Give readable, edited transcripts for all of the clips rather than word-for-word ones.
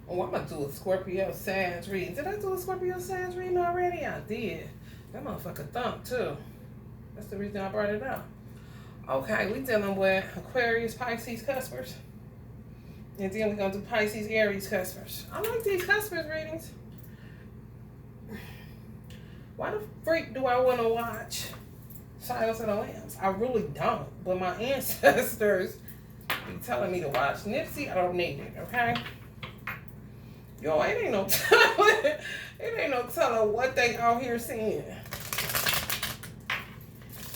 Oh, I'm going to do a Scorpio Sag reading. Did I do a Scorpio Sag reading already? I did. That motherfucker thump, too. That's the reason I brought it up. Okay, we dealing with Aquarius, Pisces, customers. And then we're going to do Pisces, Aries, customers. I like these customers readings. Why the freak do I want to watch Silence of the Lambs? I really don't. But my ancestors be telling me to watch Nipsey. I don't need it, okay? Yo, it ain't no telling. It ain't no telling what they out here seeing.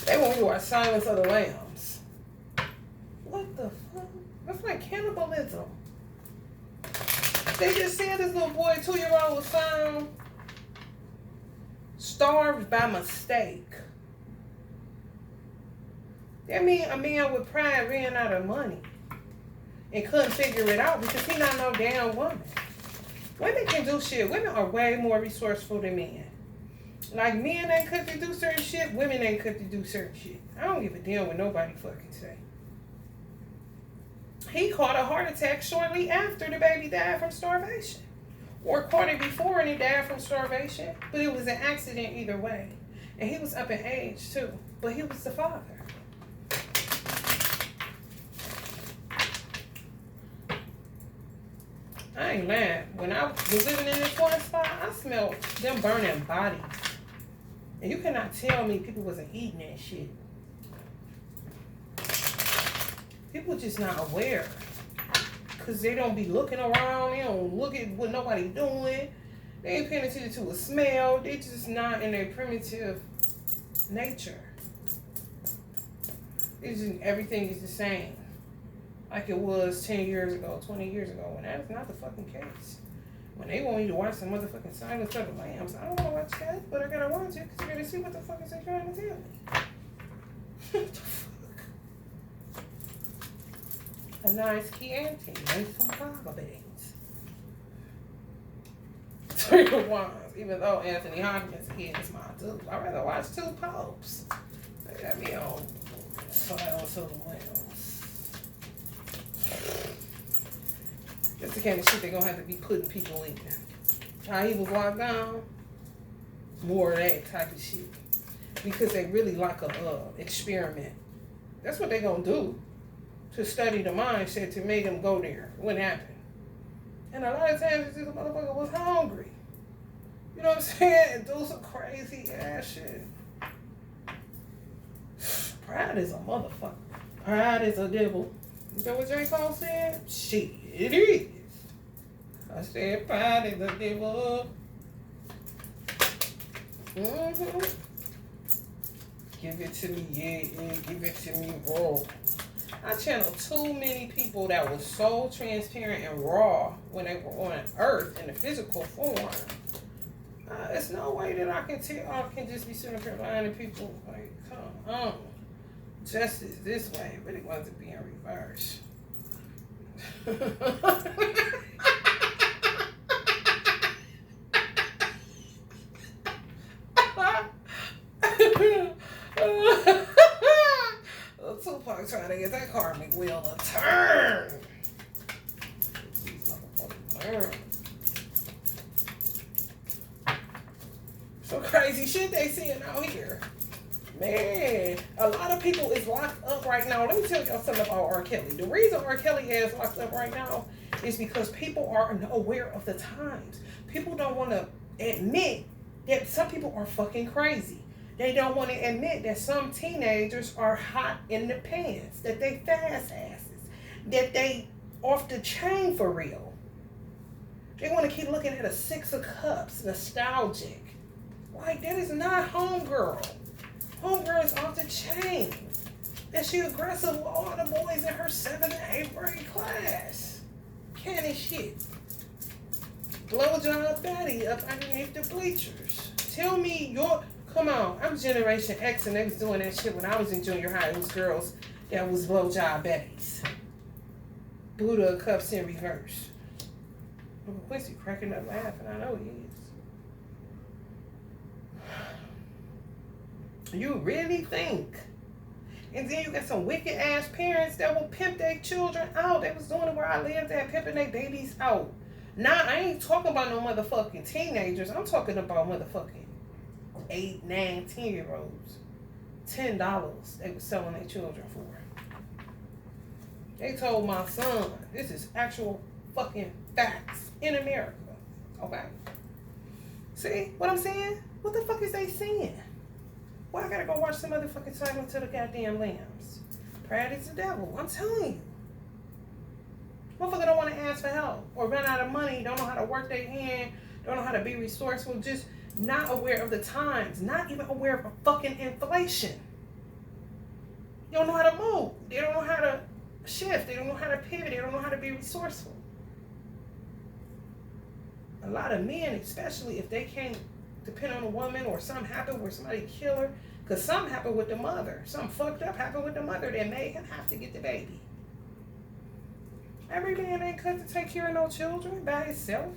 They want me to watch Silence of the Lambs. What the fuck? That's like cannibalism. They just said this little boy, 2-year-old, was found starved by mistake. That means a man with pride ran out of money and couldn't figure it out because he not no damn woman. Women can do shit. Women are way more resourceful than men. Like, men ain't cut to do certain shit, women ain't cut to do certain shit. I don't give a damn what nobody fucking say. He caught a heart attack shortly after the baby died from starvation. Or caught it before and he died from starvation. But it was an accident either way. And he was up in age too. But he was the father. I ain't lying. When I was living in this one spot, I smelled them burning bodies. And you cannot tell me people wasn't eating that shit. People just not aware. Because they don't be looking around. They don't look at what nobody doing. They ain't paying attention to a smell. They just not in their primitive nature. It's just, everything is the same. Like it was 10 years ago, 20 years ago. And that is not the fucking case. When they want you to watch some motherfucking Silence of the Lambs, I don't want to watch that, but I gotta watch it because I gotta see what the fuck is they trying to tell me. What the fuck? A nice Chianti and some fava beans. 3 of Wands, even though Anthony Hopkins is my dude. I'd rather watch 2 popes. They got me on Silence of the Lambs. That's the kind of shit they're gonna have to be putting people in. How he was locked down, more of that type of shit. Because they really like a experiment. That's what they're gonna do to study the mindset to make them go there. What happened? And a lot of times this motherfucker was hungry. You know what I'm saying? And do some crazy ass shit. Pride is a motherfucker. Pride is a devil. You know what J. Cole said? Shit, it is. I said pride is a devil. Mm-hmm. Give it to me, yeah, give it to me raw. I channeled too many people that were so transparent and raw when they were on earth in the physical form. There's no way that I can tell. I can just be sitting up here lying to people. Like, come on. Justice this way. It really wants to be in reverse. Tupac trying to get that karmic wheel to turn. Some crazy shit they seeing out here. Man, a lot of people is locked up right now. Let me tell y'all something about R. Kelly. The reason R. Kelly is locked up right now is because people are aware of the times. People don't want to admit that some people are fucking crazy. They don't want to admit that some teenagers are hot in the pants, that they fast asses, that they off the chain for real. They want to keep looking at a 6 of cups, nostalgic. Like, that is not homegirl. Homegirl is off the chain. That she aggressive with all the boys in her 7th and 8th grade class. Canny shit. Blowjob baddie up underneath the bleachers. Tell me your... Come on, I'm Generation X and they was doing that shit when I was in junior high. It was girls that was blowjob baddies. Buddha cups in reverse. Uncle Quincy cracking up laughing. I know he is. You really think? And then you got some wicked ass parents that will pimp their children out. They was doing it where I lived at, pimping their babies out. Nah, I ain't talking about no motherfucking teenagers. I'm talking about motherfucking 8, 9, 10-year-olds. $10 they were selling their children for. They told my son, this is actual fucking facts in America. Okay? See what I'm saying? What the fuck is they saying? Well, I gotta go watch some motherfucking Silence to the Goddamn Lambs. Pride is the devil. I'm telling you. Motherfucker don't want to ask for help or run out of money, don't know how to work their hand, don't know how to be resourceful, just not aware of the times, not even aware of fucking inflation. They don't know how to move. They don't know how to shift. They don't know how to pivot. They don't know how to be resourceful. A lot of men, especially if they can't depend on a woman or something happened where somebody killed her, because something happened with the mother. Something fucked up happened with the mother that made him have to get the baby. Every man ain't cut to take care of no children by himself.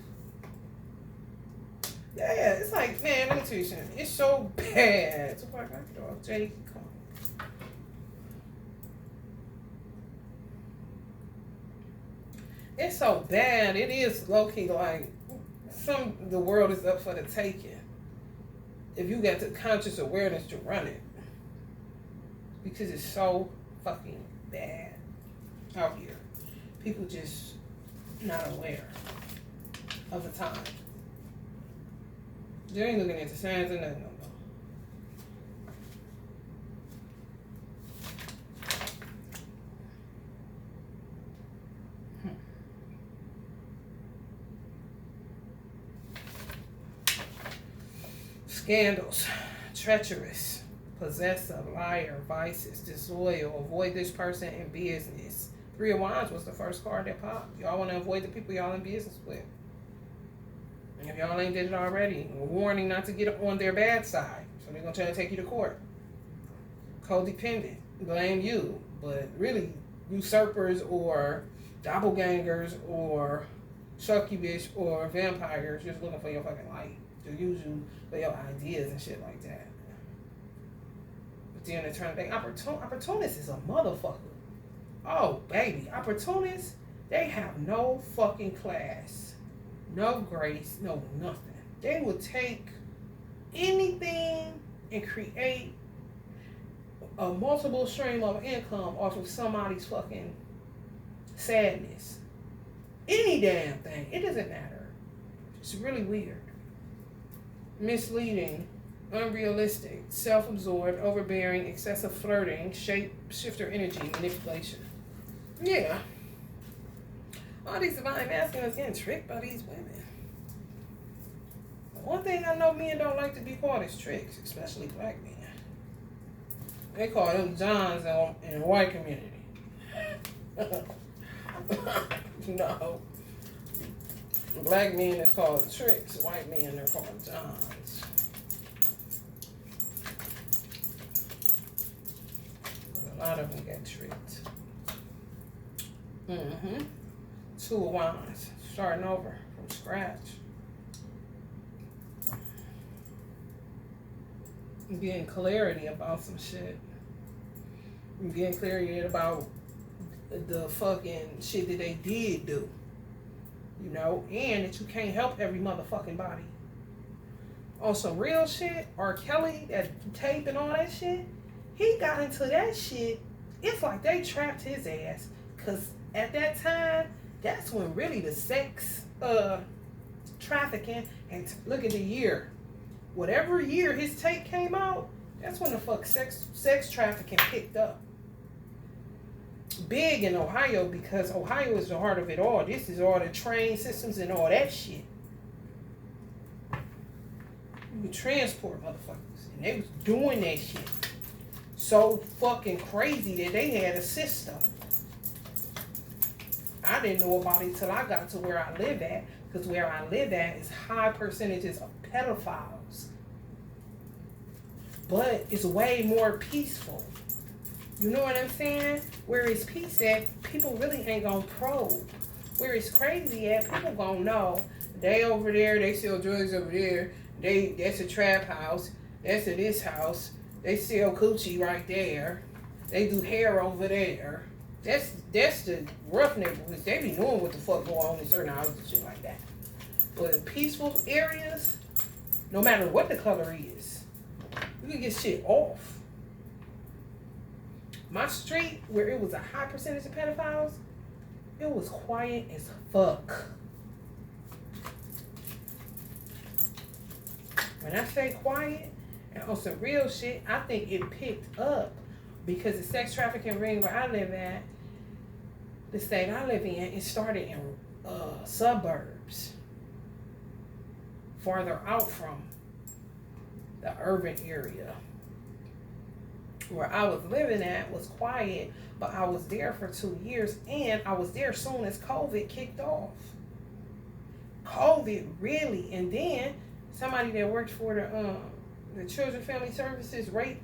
Yeah, it's like, man, let me tell you something. It's so bad. So I got to go. Jay, come on. It's so bad. It is low-key like the world is up for the taking. If you got the conscious awareness to run it. Because it's so fucking bad out here. People just not aware of the time. They ain't looking at the signs or nothing no more. Scandals, treacherous, possessive, liar, vices, disloyal, avoid this person in business. 3 of Wands was the first card that popped. Y'all want to avoid the people y'all in business with. And if y'all ain't did it already, a warning not to get on their bad side. So they're going to try to take you to court. Codependent, blame you. But really, usurpers or doppelgangers or succubus or vampires just looking for your fucking life. To use you for your ideas and shit like that. But then they turn thing, opportunist is a motherfucker. Oh, baby, opportunists, they have no fucking class, no grace, no nothing. They will take anything and create a multiple stream of income off of somebody's fucking sadness. Any damn thing. It doesn't matter. It's really weird. Misleading, unrealistic, self-absorbed, overbearing, excessive flirting, shifter energy, manipulation. Yeah. All these divine masculines getting tricked by these women. One thing I know men don't like to be called is tricks, especially black men. They call them Johns in the white community. No. Black men is called tricks. White men are called Johns. A lot of them get tricked. 2 of Wands, starting over from scratch. Getting clarity about some shit. Getting clarity about the fucking shit that they did do. You know, and that you can't help every motherfucking body. On some real shit, R. Kelly, that tape and all that shit, he got into that shit. It's like they trapped his ass. Because at that time, that's when really the sex trafficking, and look at the year. Whatever year his tape came out, that's when the fuck sex trafficking picked up. Big in Ohio, because Ohio is the heart of it all. This is all the train systems and all that shit. You could transport motherfuckers. And they was doing that shit so fucking crazy that they had a system. I didn't know about it till I got to where I live at, because where I live at is high percentages of pedophiles. But it's way more peaceful. You know what I'm saying? Where it's peace at, people really ain't gonna probe. Where it's crazy at, people gonna know. They over there, they sell drugs over there. That's a trap house. That's a this house. They sell coochie right there. They do hair over there. That's the rough neighborhoods. They be knowing what the fuck going on in certain houses and shit like that. But in peaceful areas, no matter what the color is, you can get shit off. My street, where it was a high percentage of pedophiles, it was quiet as fuck. When I say quiet, and on some real shit, I think it picked up because the sex trafficking ring where I live at, the state I live in, it started in suburbs, farther out from the urban area. Where I was living at was quiet, but I was there for 2 years, and I was there soon as COVID kicked off. COVID really, and then somebody that worked for the Children Family Services rape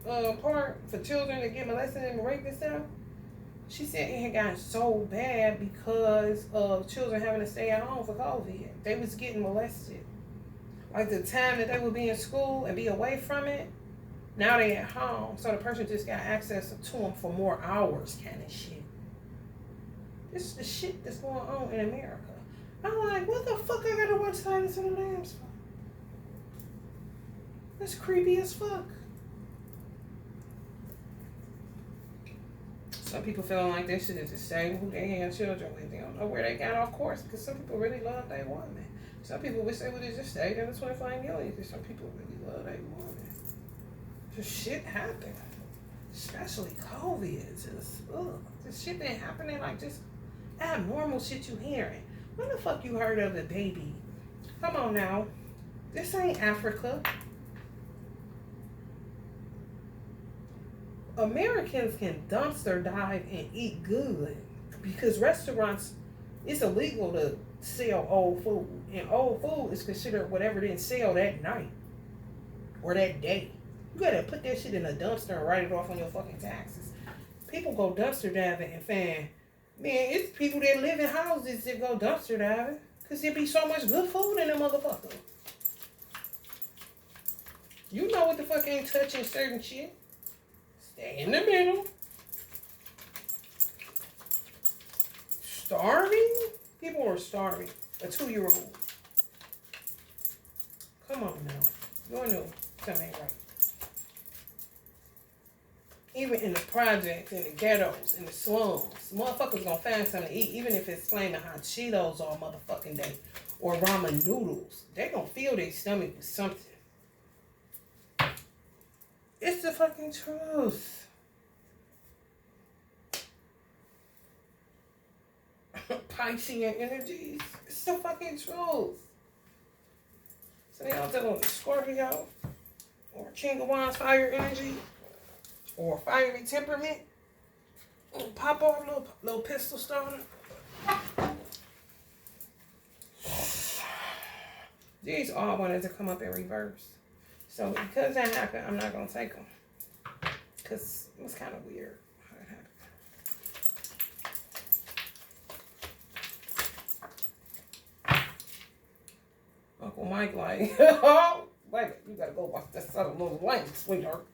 part for children that get molested and raped and stuff. She said it had gotten so bad because of children having to stay at home for COVID. They was getting molested. Like the time that they would be in school and be away from it, now they at home. So the person just got access to them for more hours kind of shit. This is the shit that's going on in America. I'm like, what the fuck I gotta watch Silence of the Lambs for? That's creepy as fuck. Some people feeling like they should just say who they have children with. They don't know where they got off course because some people really love their woman. Some people wish they would have just stayed in the 25 years because some people really love their woman. Just shit happen. Especially COVID. Just, this shit that happening, like just abnormal shit you hearing. When the fuck you heard of the baby? Come on now. This ain't Africa. Americans can dumpster dive and eat good because restaurants, it's illegal to sell old food, and old food is considered whatever didn't sell that night or that day. You gotta put that shit in a dumpster and write it off on your fucking taxes. People go dumpster diving and man, it's people that live in houses that go dumpster diving because there be so much good food in them motherfucker. You know what the fuck ain't touching certain shit. Stay in the middle. Starving? People are starving. A 2-year-old. Come on now. You know something ain't right. Even in the projects, in the ghettos, in the slums, motherfuckers gonna find something to eat, even if it's flaming hot Cheetos all motherfucking day. Or ramen noodles. They gonna fill their stomach with something. It's the fucking truth. Piscean energies. It's the fucking truth. So y'all dealing with Scorpio or King of Wands fire energy or fiery temperament. Pop off little pistol starter. These all wanted to come up in reverse. So because that happened, I'm not going to take them. Because it was kind of weird how it happened. Uncle Mike like, oh, wait, you got to go watch that subtle little lane, sweetheart.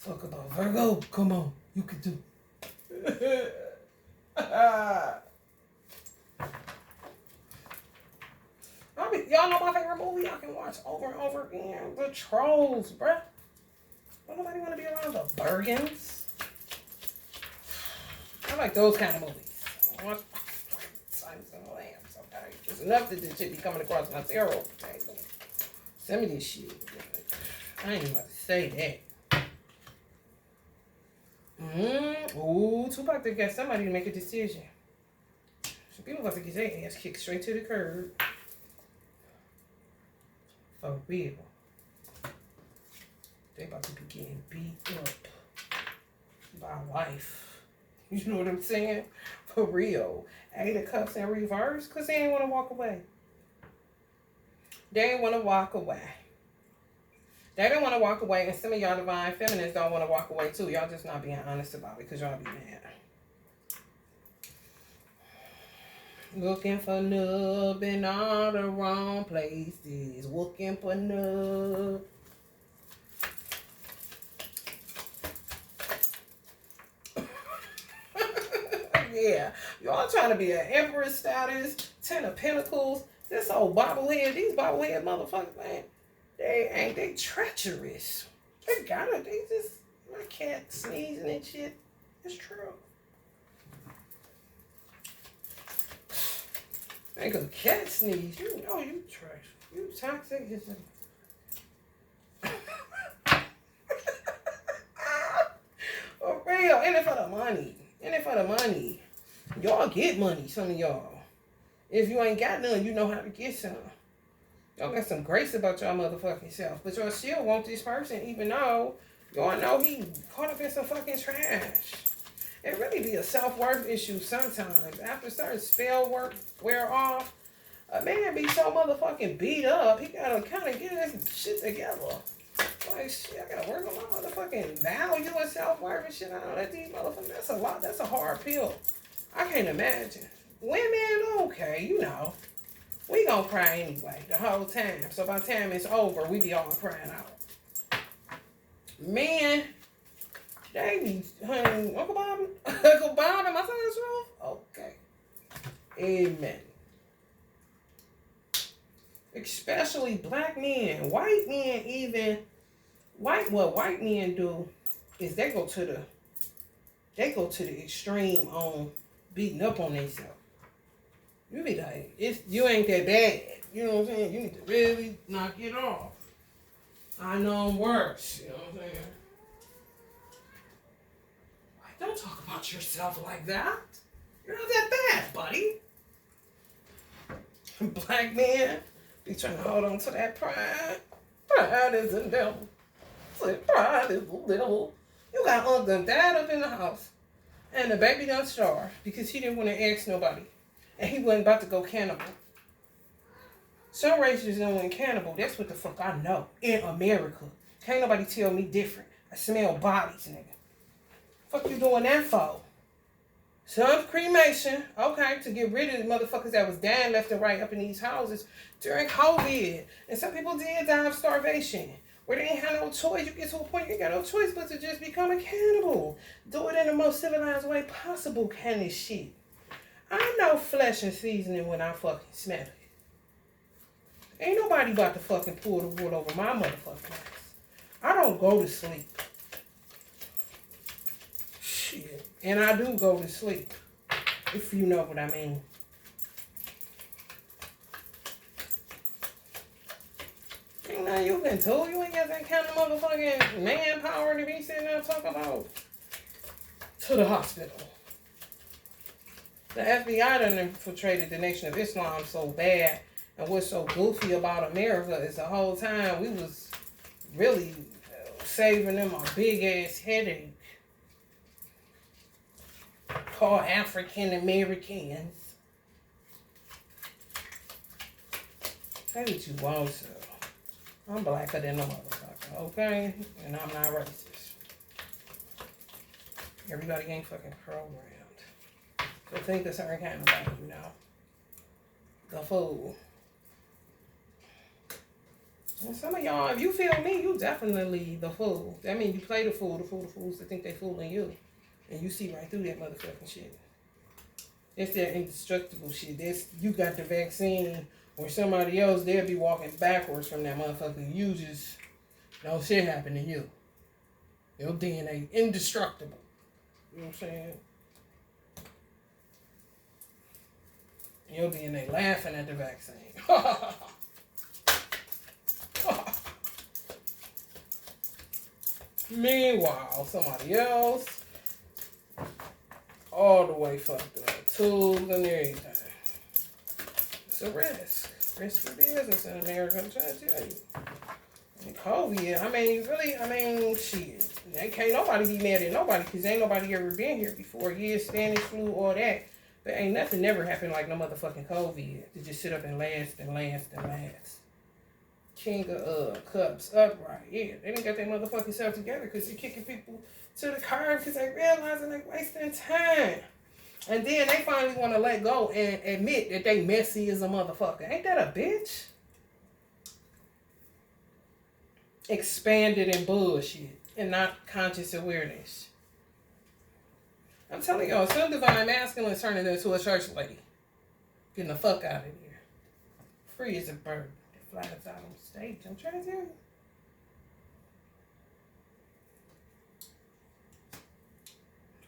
Talk about Virgo. Come on, you can do it. Y'all know my favorite movie I can watch over and over again? The Trolls, bruh. Don't nobody want to be around the Bergens. I like those kind of movies. I watch Silence of the Lambs sometimes. There's enough that this shit be coming across my tarot table. Send me this shit. I ain't even about to say that. Ooh, Tupac they got somebody to make a decision. So people about to get their ass kicked straight to the curb. For real. They about to be getting beat up by life. You know what I'm saying? For real. 8 of Cups in reverse because they ain't want to walk away. They ain't want to walk away. They don't want to walk away, and some of y'all divine feminists don't want to walk away too. Y'all just not being honest about it because y'all be mad. Looking for love in all the wrong places. Looking for love. Yeah. Y'all trying to be an empress status, 10 of pentacles. This old bobblehead, these bobblehead motherfuckers, man, they treacherous. They got it. They just, my cat sneezing and shit. It's true. Ain't a cat sneeze. You know you trash. You toxic. For real. In it for the money. In it for the money. Y'all get money, some of y'all. If you ain't got none, you know how to get some. Y'all got some grace about y'all motherfucking self. But y'all still want this person even though y'all know he caught up in some fucking trash. It really be a self-worth issue sometimes. After certain spell work wear off, a man be so motherfucking beat up, he gotta kind of get his shit together. Like, shit, I gotta work on my motherfucking value and self-worth and shit. I don't let these motherfuckers, that's a lot, that's a hard pill. I can't imagine. Women, okay, you know, we gonna cry anyway the whole time. So by the time it's over, we be all crying out. Men, they be, honey, Uncle Bob, Uncle Bob, am I saying this wrong? Okay. Amen. Especially black men. White men even, what white men do is they go to the extreme on beating up on themselves. You be like, you ain't that bad. You know what I'm saying? You need to really knock it off. I know I'm worse. You know what I'm saying? Don't talk about yourself like that. You're not that bad, buddy. Black men be trying to hold on to that pride. Pride is the devil. Pride is the devil. You got uncle and dad up in the house. And the baby done starved because he didn't want to ask nobody. And he wasn't about to go cannibal. Some races don't went cannibal. That's what the fuck I know. In America. Can't nobody tell me different. I smell bodies, nigga. Fuck you doing that for? Some cremation, okay, to get rid of the motherfuckers that was dying left and right up in these houses during COVID. And some people did die of starvation. Where they ain't have no choice. You get to a point you ain't got no choice but to just become a cannibal. Do it in the most civilized way possible kind of shit. I know flesh and seasoning when I fucking smell it. Ain't nobody about to fucking pull the wool over my motherfucking ass. I don't go to sleep. Shit. And I do go to sleep. If you know what I mean. Ain't nothing you can do. You ain't got that kind of motherfucking manpower to be sitting there talking about. To the hospital. The FBI done infiltrated the Nation of Islam so bad. And what's so goofy about America is the whole time we was really saving them a big ass headache called African Americans. Say what you want to. I'm blacker than a motherfucker, okay? And I'm not racist. Everybody ain't fucking programmed. So think a certain kind of way, you know. The fool. And some of y'all, if you feel me, you definitely the fool. That means you play the fools that think they fooling you. And you see right through that motherfucking shit. It's that indestructible shit. That's, you got the vaccine, or somebody else, they'll be walking backwards from that motherfucker. You just, no shit happen to you. Your DNA indestructible. You know what I'm saying? Your DNA laughing at the vaccine. Meanwhile, somebody else, all the way fucked up. Tools and everything. It's a risk. Risky business in America, I'm trying to tell you. And COVID, shit. They can't nobody be mad at nobody because ain't nobody ever been here before. Yeah, Spanish flu, all that. But ain't nothing never happened like no motherfucking COVID. To just sit up and last and last and last. King of Cups upright. Yeah, they didn't get their motherfucking self together because they're kicking people to the curb because they realizing they wasting time. And then they finally want to let go and admit that they messy as a motherfucker. Ain't that a bitch? Expanded in bullshit and not conscious awareness. I'm telling y'all, some divine masculine is turning into a church lady. Getting the fuck out of here. Free as a bird. It flies out on stage. I'm trying to tell you.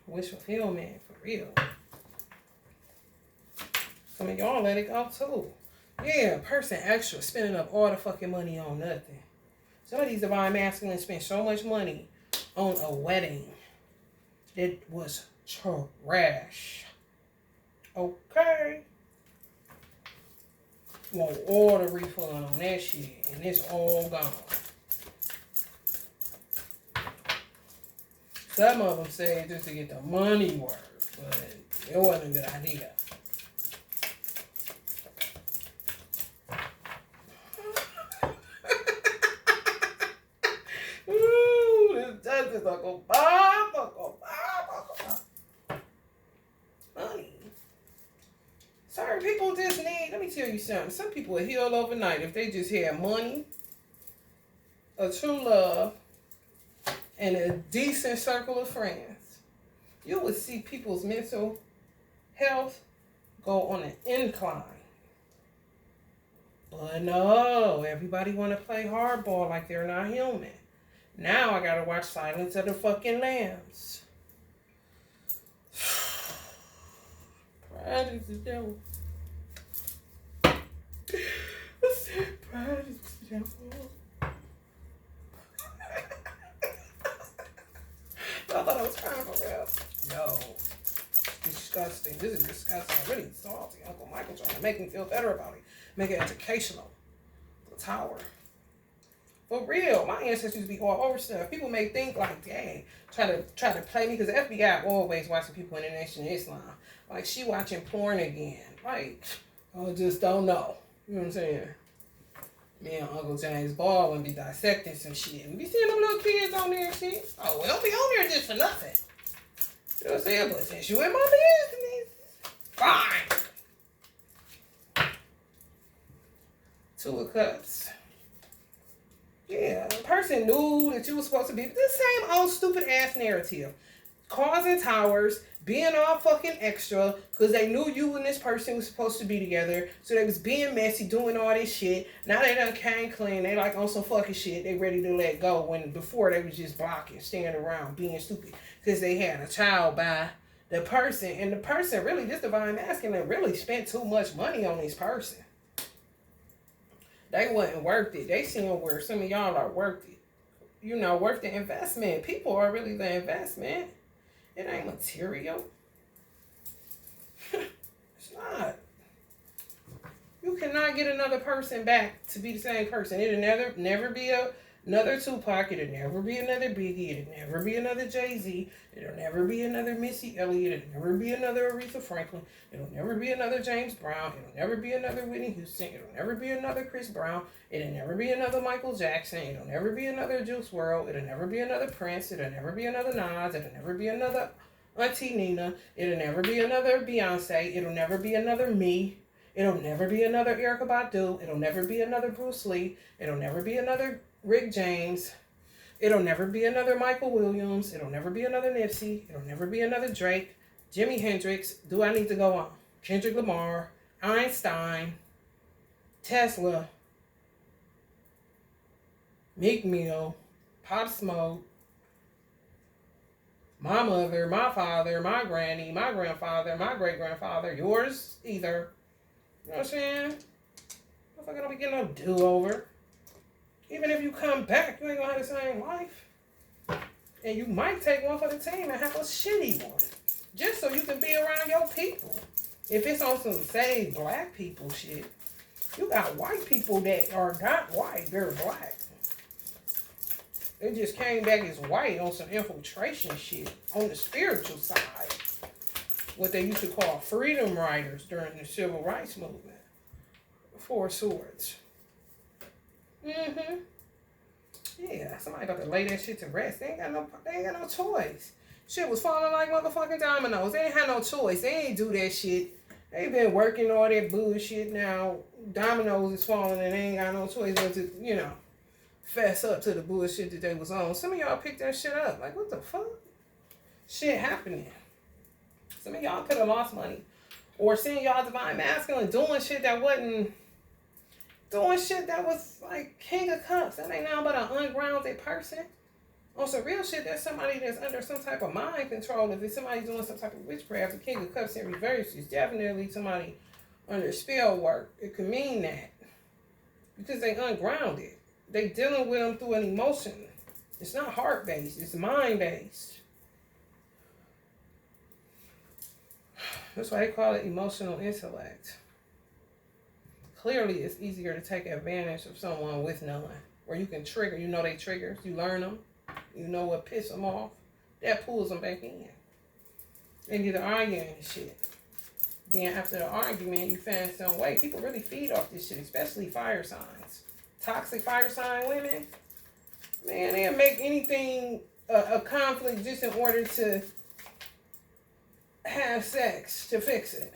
Wish fulfillment, for real. Some of y'all let it go too. Yeah, person extra spending up all the fucking money on nothing. Some of these divine masculines spend so much money on a wedding that was trash. Okay. Want all the refund on that shit, and it's all gone. Some of them say just to get the money worth, but it wasn't a good idea. Ooh, this judge is Uncle Bob, Uncle Bob, Uncle Bob. Money. Certain people just need, let me tell you something. Some people will heal overnight if they just had money, a true love, and a decent circle of friends. You would see people's mental health go on an incline. But no, everybody want to play hardball like they're not human. Now I gotta watch Silence of the fucking Lambs. Pride is the devil. I said pride is the devil. I thought I was crying for real. No. Disgusting. This is disgusting. I'm really salty. Uncle Michael trying to make me feel better about it. Make it educational. The tower. For real. My ancestors used to be all over stuff. People may think like, dang, try to play me, because the FBI always watching people in the Nation of Islam. Like, she watching porn again. Like, I just don't know. You know what I'm saying? Me and Uncle James Baldwin be dissecting some shit. We be seeing them little kids on there and shit. Oh, we don't be on there just for nothing. You know what I'm saying? But since you in my business, fine. Two of Cups. Yeah, the person knew that you were supposed to be the same old stupid ass narrative. Causing towers, being all fucking extra, because they knew you and this person was supposed to be together. So they was being messy, doing all this shit. Now they done came clean. They like on some fucking shit. They ready to let go, when before they was just blocking, standing around, being stupid. Because they had a child by the person. And the person really, this divine masculine, really spent too much money on this person. They wasn't worth it. They seen where some of y'all are worth it. You know, worth the investment. People are really the investment. It ain't material. It's not. You cannot get another person back to be the same person. It'll never be another Tupac. It'll never be another Biggie. It'll never be another Jay-Z. It'll never be another Missy Elliott. It'll never be another Aretha Franklin. It'll never be another James Brown. It'll never be another Whitney Houston. It'll never be another Chris Brown. It'll never be another Michael Jackson. It'll never be another Juice WRLD. It'll never be another Prince. It'll never be another Nas. It'll never be another Auntie Nina. It'll never be another Beyonce. It'll never be another me. It'll never be another Erykah Badu. It'll never be another Bruce Lee. It'll never be another Rick James. It'll never be another Michael Williams. It'll never be another Nipsey. It'll never be another Drake. Jimi Hendrix. Do I need to go on? Kendrick Lamar. Einstein. Tesla. Meek Mill. Pop Smoke. My mother, my father, my granny, my grandfather, my great-grandfather, yours either. You know what I'm saying? Motherfucker don't be getting no do-over. Even if you come back, you ain't gonna have the same life. And you might take one for the team and have a shitty one. Just so you can be around your people. If it's on some save black people shit, you got white people that are not white, they're black. They just came back as white on some infiltration shit on the spiritual side. What they used to call freedom riders during the civil rights movement. Four swords. Mm-hmm. Yeah, somebody about to lay that shit to rest. They ain't got no choice. Shit was falling like motherfucking dominoes. They ain't had no choice. They ain't do that shit. They been working all that bullshit now. Dominoes is falling and they ain't got no choice but to, you know, fess up to the bullshit that they was on. Some of y'all picked that shit up. Like, what the fuck? Shit happening. Some of y'all could have lost money. Or seeing y'all divine masculine doing shit that wasn't, doing shit that was like King of Cups. That ain't nothing but an ungrounded person. On some real shit, that's somebody that's under some type of mind control. If it's somebody doing some type of witchcraft, the King of Cups in reverse is definitely somebody under spell work. It could mean that. Because they ungrounded. They dealing with them through an emotion. It's not heart-based. It's mind-based. That's why they call it emotional intellect. Clearly, it's easier to take advantage of someone with none. Where you can trigger. You know they triggers. You learn them. You know what piss them off. That pulls them back in. They get to arguing and shit. Then after the argument, you find some way. People really feed off this shit, especially fire signs. Toxic fire sign women, man, they'll make anything a conflict just in order to have sex, to fix it.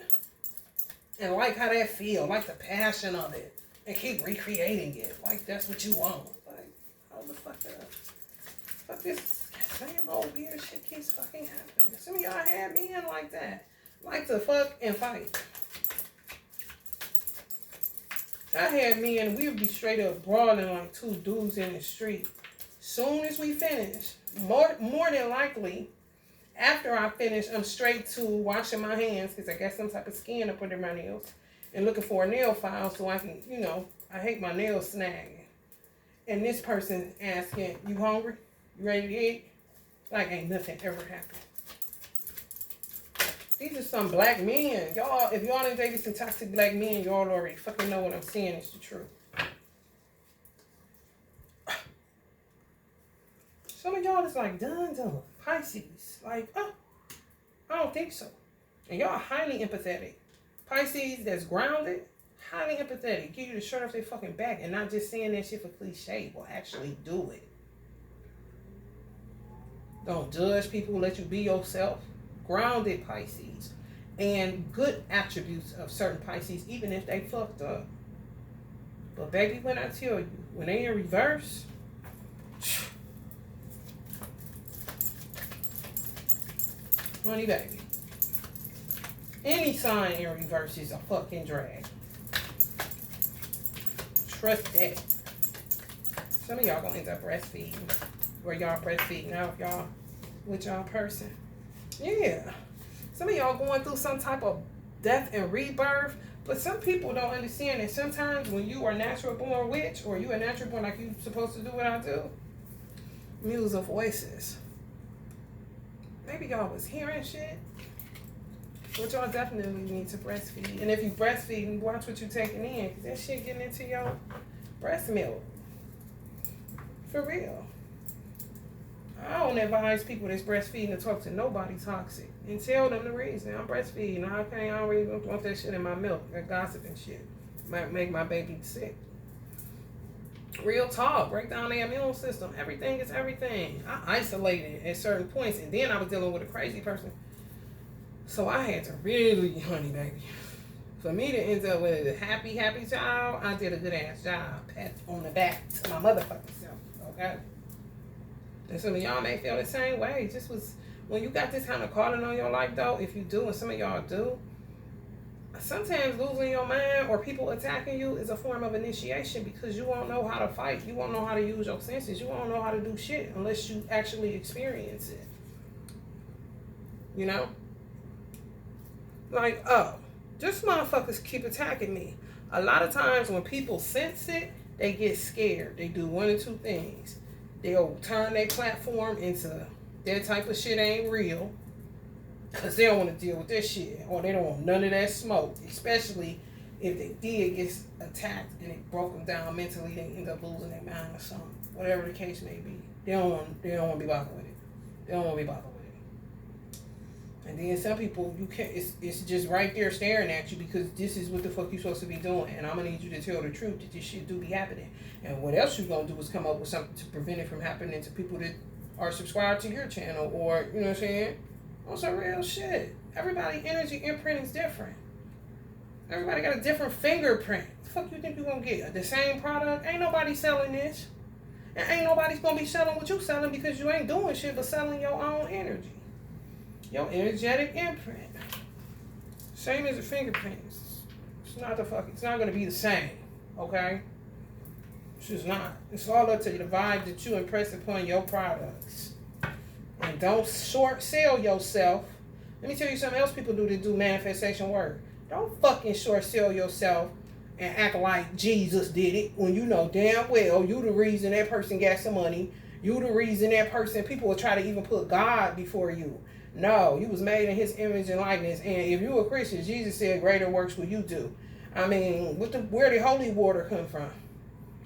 And like how that feel, like the passion of it. And keep recreating it. Like that's what you want. Like, hold the fuck up. Fuck this same old weird shit keeps fucking happening. Some of y'all had men like that. Like to fuck and fight. I had men, we would be straight up brawling like two dudes in the street. Soon as we finish, more than likely, after I finish, I'm straight to washing my hands because I got some type of skin to put in my nails and looking for a nail file so I can, you know, I hate my nails snagging. And this person asking, you hungry? You ready to eat? Like ain't nothing ever happened. These are some black men. Y'all, if y'all ain't dated some toxic black men, y'all already fucking know what I'm saying is the truth. Some of y'all is like, done. Pisces. Like, oh, I don't think so. And y'all highly empathetic. Pisces that's grounded, highly empathetic. Give you the shirt off their fucking back and not just saying that shit for cliche. Will actually do it. Don't judge people. Let you be yourself. Grounded Pisces. And good attributes of certain Pisces, even if they fucked up. But baby, when I tell you, when they in reverse, honey baby, any sign in reverse is a fucking drag. Trust that. Some of y'all gonna end up breastfeeding. Or y'all breastfeeding out y'all with y'all person. Yeah. Some of y'all going through some type of death and rebirth. But some people don't understand that sometimes when you are natural born witch or you are natural born like you supposed to do what I do, muse of voices. Maybe y'all was hearing shit. But y'all definitely need to breastfeed. And if you breastfeeding, watch what you taking in. Because that shit getting into your breast milk. For real. I don't advise people that's breastfeeding to talk to nobody toxic. And tell them the reason. I'm breastfeeding. I don't really want that shit in my milk. That gossip and shit. Might make my baby sick. Real talk. Break down their immune system. Everything is everything. I isolated at certain points. And then I was dealing with a crazy person. So I had to really, honey baby. For me to end up with a happy child, I did a good ass job. Pat on the back to my motherfucking self. Okay? And some of y'all may feel the same way. Just was when you got this kind of calling on your life though, if you do, and some of y'all do, sometimes losing your mind or people attacking you is a form of initiation because you won't know how to fight. You won't know how to use your senses. You won't know how to do shit unless you actually experience it. You know? Like, oh, just motherfuckers keep attacking me. A lot of times when people sense it, they get scared. They do one or two things. They'll turn their platform into that type of shit ain't real. Because they don't want to deal with that shit. Or they don't want none of that smoke. Especially if they did get attacked and it broke them down mentally. They end up losing their mind or something. Whatever the case may be. They don't want to be bothered with it. They don't want to be bothered with it. And then some people, you can't. It's just right there staring at you because this is what the fuck you supposed to be doing. And I'm going to need you to tell the truth that this shit do be happening. And what else you going to do is come up with something to prevent it from happening to people that are subscribed to your channel. Or, you know what I'm saying? On some real shit. Everybody energy imprint is different. Everybody got a different fingerprint. The fuck you think you going to get? The same product? Ain't nobody selling this. And ain't nobody's going to be selling what you selling because you ain't doing shit but selling your own energy. Your energetic imprint. Same as the fingerprints. It's not going to be the same. Okay? It's just not. It's all up to the vibe that you impress upon your products. And don't short sell yourself. Let me tell you something else people do to do manifestation work. Don't fucking short sell yourself and act like Jesus did it when you know damn well you the reason that person got some money. You the reason that person, people will try to even put God before you. No, you was made in his image and likeness. And if you a Christian, Jesus said greater works will you do. I mean, where did holy water come from?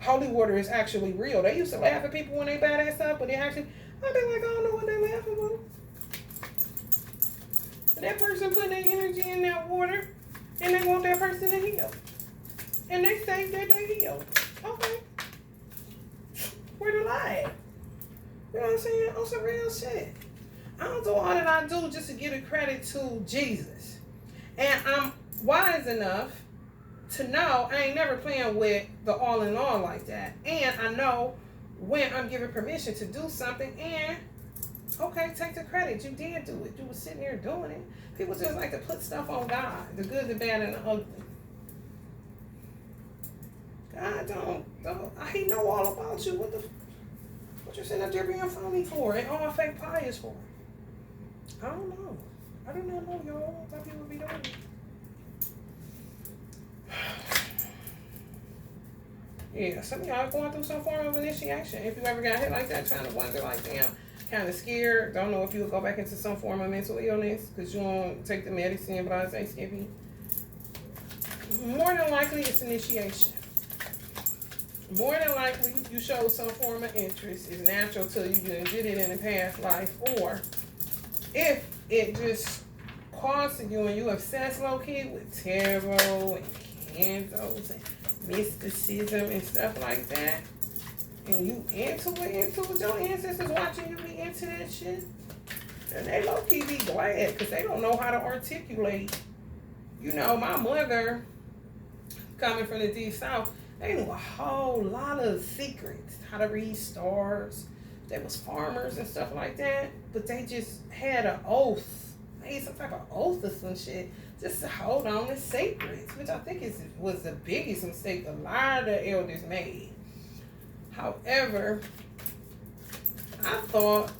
Holy water is actually real. They used to laugh at people when they buy that stuff, but they actually, I'd be like, I don't know what they laughing about. That person put their energy in that water, and they want that person to heal. And they say that they healed. Okay. Where the lie at? You know what I'm saying? On some real shit. I don't do all that I do just to give the credit to Jesus. And I'm wise enough to know I ain't never playing with the all in all like that. And I know when I'm giving permission to do something and, okay, take the credit. You did do it. You were sitting there doing it. People just like to put stuff on God. The good, the bad, and the ugly. God he know all about you. What you sitting up there being phony for and all fake pious for? I don't know. I do not know, y'all. What people be doing. Yeah, some of y'all going through some form of initiation. If you ever got hit like that, trying to wonder like, damn, kind of scared, don't know if you would go back into some form of mental illness because you won't take the medicine, but I say skippy. More than likely, it's initiation. More than likely, you show some form of interest. It's natural to you. You did it in a past life. Or if it just calls to you and you obsessed low-key with tarot and candles and mysticism and stuff like that, and you into it, your ancestors watching you be into that shit, and they low-key be glad because they don't know how to articulate. You know, my mother, coming from the Deep South, they knew a whole lot of secrets, how to read stars. They was farmers and stuff like that, but they just had an oath, made some type of oath or some shit, just to hold on to secrets, which I think was the biggest mistake a lot of the elders made. However, I thought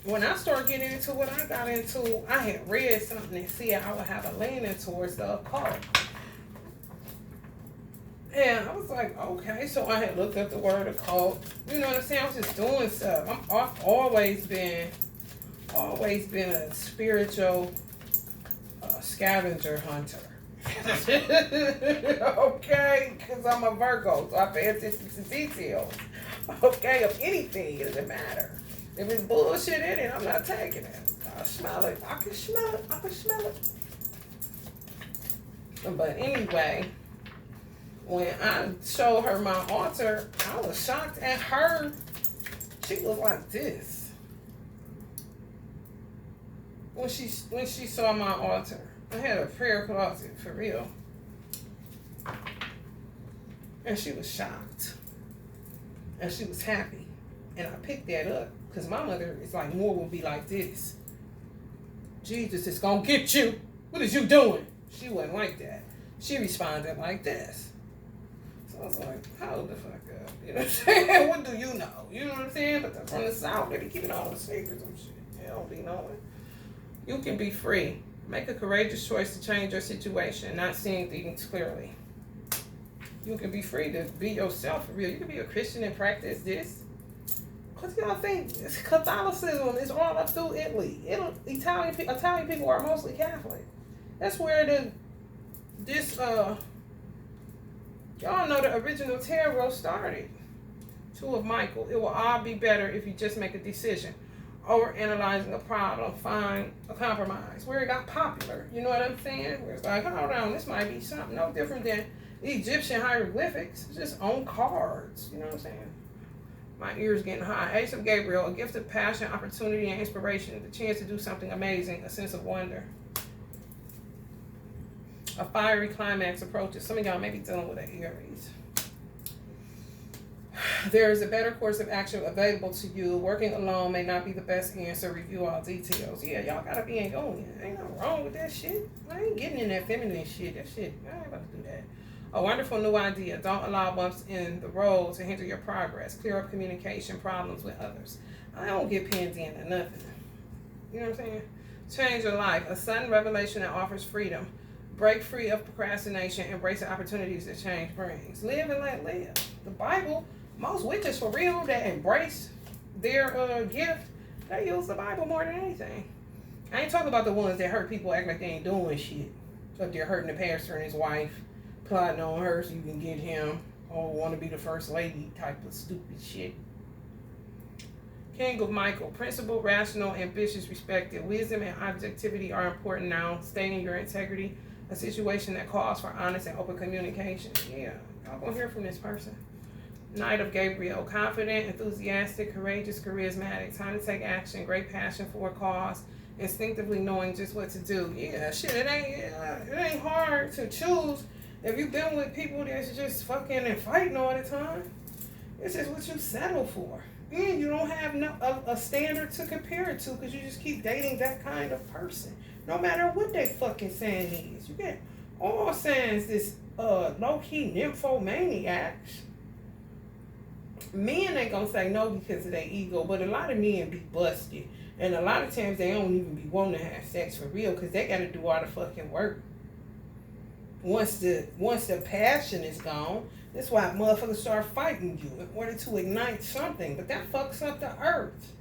when I started getting into what I got into, I had read something that said I would have a leaning towards the occult. And I was like, okay, so I had looked up the word occult. You know what I'm saying? I was just doing stuff. I've always been a spiritual scavenger hunter. Okay, because I'm a Virgo, so I pay attention to details. Okay, of anything, it doesn't matter. If it's bullshit in it, I'm not taking it. I smell it. I can smell it. But anyway, when I showed her my altar, I was shocked at her. She was like this. When she saw my altar, I had a prayer closet for real. And she was shocked. And she was happy. And I picked that up because my mother is like, more will be like this. Jesus is going to get you. What is you doing? She wasn't like that. She responded like this. I was like, hold the fuck up. You know what I'm saying? What do you know? You know what I'm saying? But they're from the South, they be keeping all the secrets and shit. They don't be knowing. You can be free. Make a courageous choice to change your situation, not seeing things clearly. You can be free to be yourself for real. You can be a Christian and practice this. What do y'all think? Catholicism is all up through Italy. Italian people are mostly Catholic. That's where y'all know the original tarot started. Two of Michael. It will all be better if you just make a decision. Overanalyzing a problem, find a compromise. Where it got popular. You know what I'm saying? Where it's like, hold on, this might be something no different than the Egyptian hieroglyphics. It's just on cards. You know what I'm saying? My ears getting high. Ace of Gabriel, a gift of passion, opportunity, and inspiration. The chance to do something amazing, a sense of wonder. A fiery climax approaches. Some of y'all may be dealing with an Aries. There is a better course of action available to you. Working alone may not be the best answer. Review all details. Yeah, y'all gotta be in union. Ain't nothing wrong with that shit. I ain't getting in that feminine shit. That shit, I ain't about to do that. A wonderful new idea. Don't allow bumps in the road to hinder your progress. Clear up communication problems with others. I don't get pinned into nothing. You know what I'm saying? Change your life. A sudden revelation that offers freedom. Break free of procrastination. Embrace the opportunities that change brings. Live and let live. The Bible, most witches for real that embrace their gift, they use the Bible more than anything. I ain't talking about the ones that hurt people, act like they ain't doing shit. Like they're hurting the pastor and his wife, plotting on her so you can get him, or want to be the first lady type of stupid shit. King of Michael, principled, rational, ambitious, respected. Wisdom and objectivity are important now. Stating your integrity, a situation that calls for honest and open communication. Yeah, y'all gonna hear from this person. Knight of Gabriel, confident, enthusiastic, courageous, charismatic. Time to take action, great passion for a cause, instinctively knowing just what to do. Yeah, shit, it ain't hard to choose if you've been with people that's just fucking and fighting all the time. It's just what you settle for. And you don't have a standard to compare it to because you just keep dating that kind of person. No matter what they fucking saying is. You get all signs this low-key nymphomaniacs. Men ain't gonna say no because of their ego, but a lot of men be busted. And a lot of times they don't even be wanting to have sex for real because they gotta do all the fucking work. Once the passion is gone, that's why motherfuckers start fighting you in order to ignite something. But that fucks up the earth.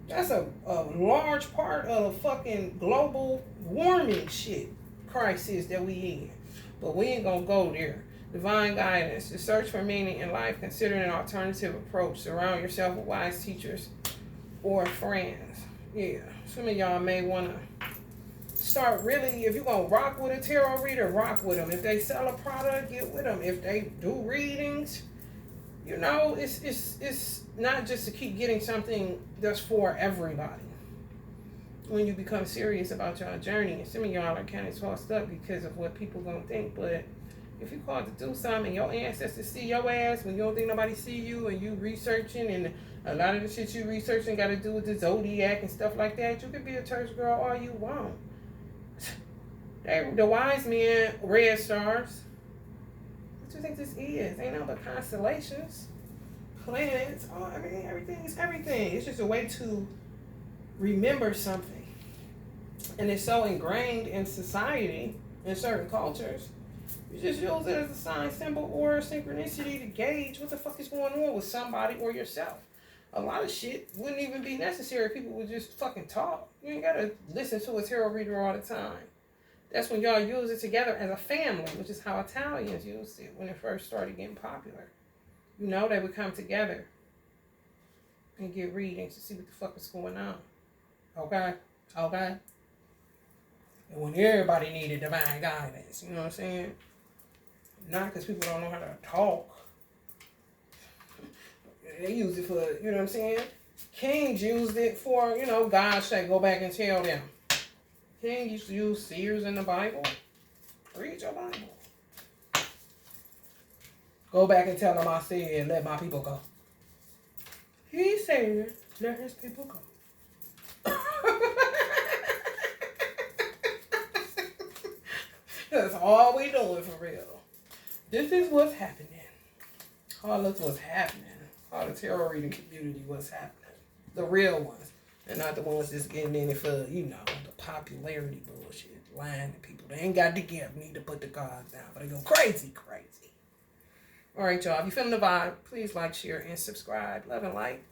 That's a large part of the fucking global warming shit crisis that we in. But we ain't gonna go there. Divine guidance. To search for meaning in life, consider an alternative approach. Surround yourself with wise teachers or friends. Yeah, some of y'all may want to start really, if you're going to rock with a tarot reader, rock with them. If they sell a product, get with them. If they do readings, you know, it's not just to keep getting something that's for everybody. When you become serious about your journey, and some of y'all are kind of tossed up because of what people going to think, but if you called to do something and your ancestors see your ass when you don't think nobody see you and you researching and a lot of the shit you researching got to do with the zodiac and stuff like that, you could be a church girl all you want. The wise men, red stars. What do you think this is? Ain't nothing but constellations, planets. Oh, I mean, everything is everything. It's just a way to remember something. And it's so ingrained in society, in certain cultures. You just use it as a sign, symbol, or a synchronicity to gauge what the fuck is going on with somebody or yourself. A lot of shit wouldn't even be necessary. People would just fucking talk. You ain't gotta listen to a tarot reader all the time. That's when y'all use it together as a family, which is how Italians used it when it first started getting popular. You know, they would come together and get readings to see what the fuck is going on. Okay? Okay? And when everybody needed divine guidance, you know what I'm saying? Not because people don't know how to talk. They use it for, you know what I'm saying? Kings used it for, you know, God said, go back and tell them. King used to use seers in the Bible. Read your Bible. Go back and tell them I said, let my people go. He said, let his people go. That's all we doing for real. This is what's happening. All of what's happening. All the tarot reading community, what's happening. The real ones. And not the ones that's getting in it for, you know, the popularity bullshit. Lying to people. They ain't got the gift. Need to put the cards down. But they go crazy, crazy. All right, y'all. If you feeling the vibe, please like, share, and subscribe. Love and light.